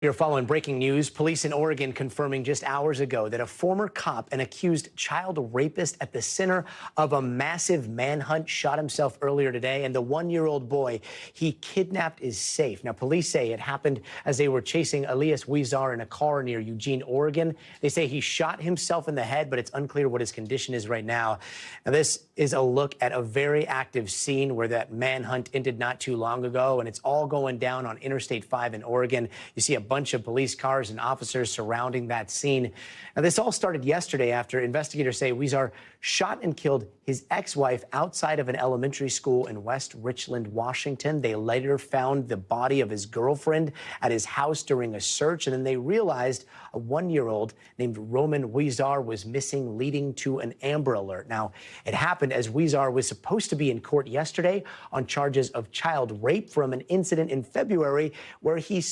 We are following breaking news. Police in Oregon confirming just hours ago that a former cop, an accused child rapist at the center of a massive manhunt, shot himself earlier today. And the one-year-old boy he kidnapped is safe. Now, police say it happened as they were chasing Elias Huizar in a car near Eugene, Oregon. They say he shot himself in the head, but it's unclear what his condition is right now. Now, this is a look at a very active scene where that manhunt ended not too long ago, and it's all going down on Interstate 5 in Oregon. You see a bunch of police cars and officers surrounding that scene. Now, this all started yesterday after investigators say Huizar shot and killed his ex-wife outside of an elementary school in West Richland, Washington. They later found the body of his girlfriend at his house during a search, and then they realized a one-year-old named Roman Huizar was missing, leading to an Amber Alert. Now, it happened as Huizar was supposed to be in court yesterday on charges of child rape from an incident in February where he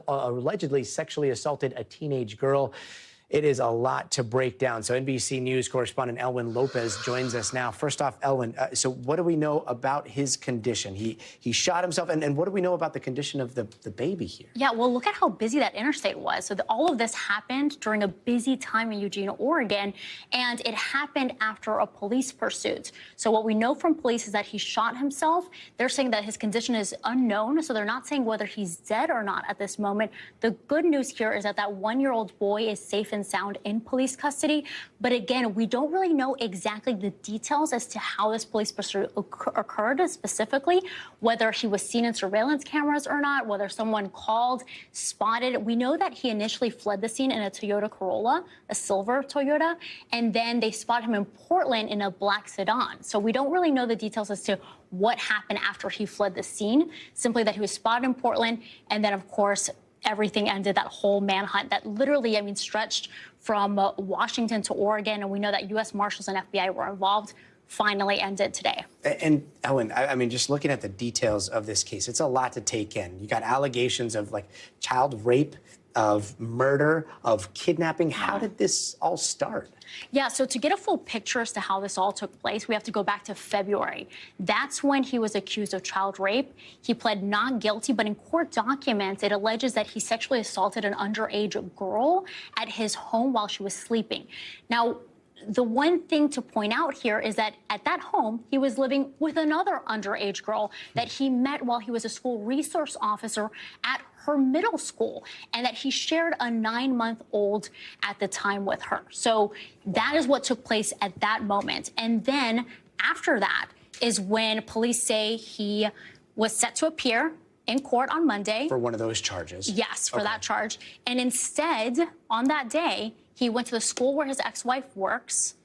allegedly sexually assaulted a teenage girl. It is a lot to break down. So NBC News correspondent Elwin Lopez joins us now. First off, Elwin, so what do we know about his condition? He shot himself, and what do we know about the condition of the baby here? Yeah, well, look at how busy that interstate was. So all of this happened during a busy time in Eugene, Oregon, and it happened after a police pursuit. So what we know from police is that he shot himself. They're saying that his condition is unknown, so they're not saying whether he's dead or not at this moment. The good news here is that that one-year-old boy is safe and sound in police custody. But again, we don't really know exactly the details as to how this police pursuit occurred specifically, whether he was seen in surveillance cameras or not, whether someone called, spotted. We know that he initially fled the scene in a Toyota Corolla, a silver Toyota, and then they spotted him in Portland in a black sedan. So we don't really know the details as to what happened after he fled the scene, simply that he was spotted in Portland, and then, of course, everything ended, that whole manhunt that literally, stretched from Washington to Oregon. And we know that U.S. Marshals and FBI were involved, finally ended today. And Ellen, just looking at the details of this case, it's a lot to take in. You got allegations of child rape, of murder, of kidnapping. How did this all start? Yeah, so to get a full picture as to how this all took place, we have to go back to February. That's when he was accused of child rape. He pled not guilty, but in court documents, it alleges that he sexually assaulted an underage girl at his home while she was sleeping. Now, the one thing to point out here is that at that home, he was living with another underage girl that he met while he was a school resource officer at her middle school, and that he shared a 9-month-old at the time with her. So that is what took place at that moment. And then after that is when police say he was set to appear in court on Monday. For one of those charges? Yes, for that charge. And instead, on that day, he went to the school where his ex-wife works.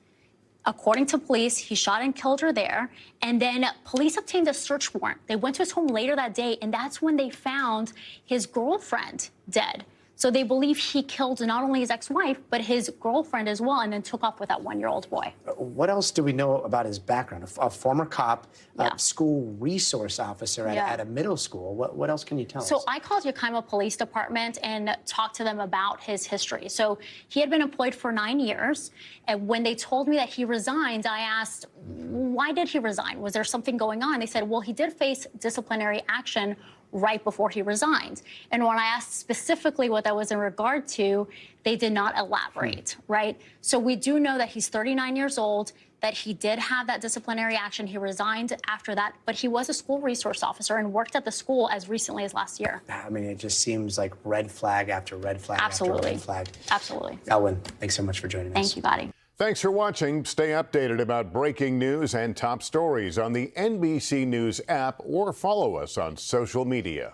According to police, he shot and killed her there. And then police obtained a search warrant. They went to his home later that day, and that's when they found his girlfriend dead. So they believe he killed not only his ex-wife, but his girlfriend as well, and then took off with that one-year-old boy. What else do we know about his background? A former cop, a school resource officer at a middle school. What else can you tell us? So I called Yakima Police Department and talked to them about his history. So he had been employed for 9 years. And when they told me that he resigned, I asked, why did he resign? Was there something going on? They said, well, he did face disciplinary action right before he resigned. And when I asked specifically what that was in regard to, they did not elaborate, right? So we do know that he's 39 years old, that he did have that disciplinary action. He resigned after that, but he was a school resource officer and worked at the school as recently as last year. It just seems like red flag after red flag after red flag. Absolutely. Elwin, thanks so much for joining us. Thank you, Gotti. Thanks for watching. Stay updated about breaking news and top stories on the NBC News app or follow us on social media.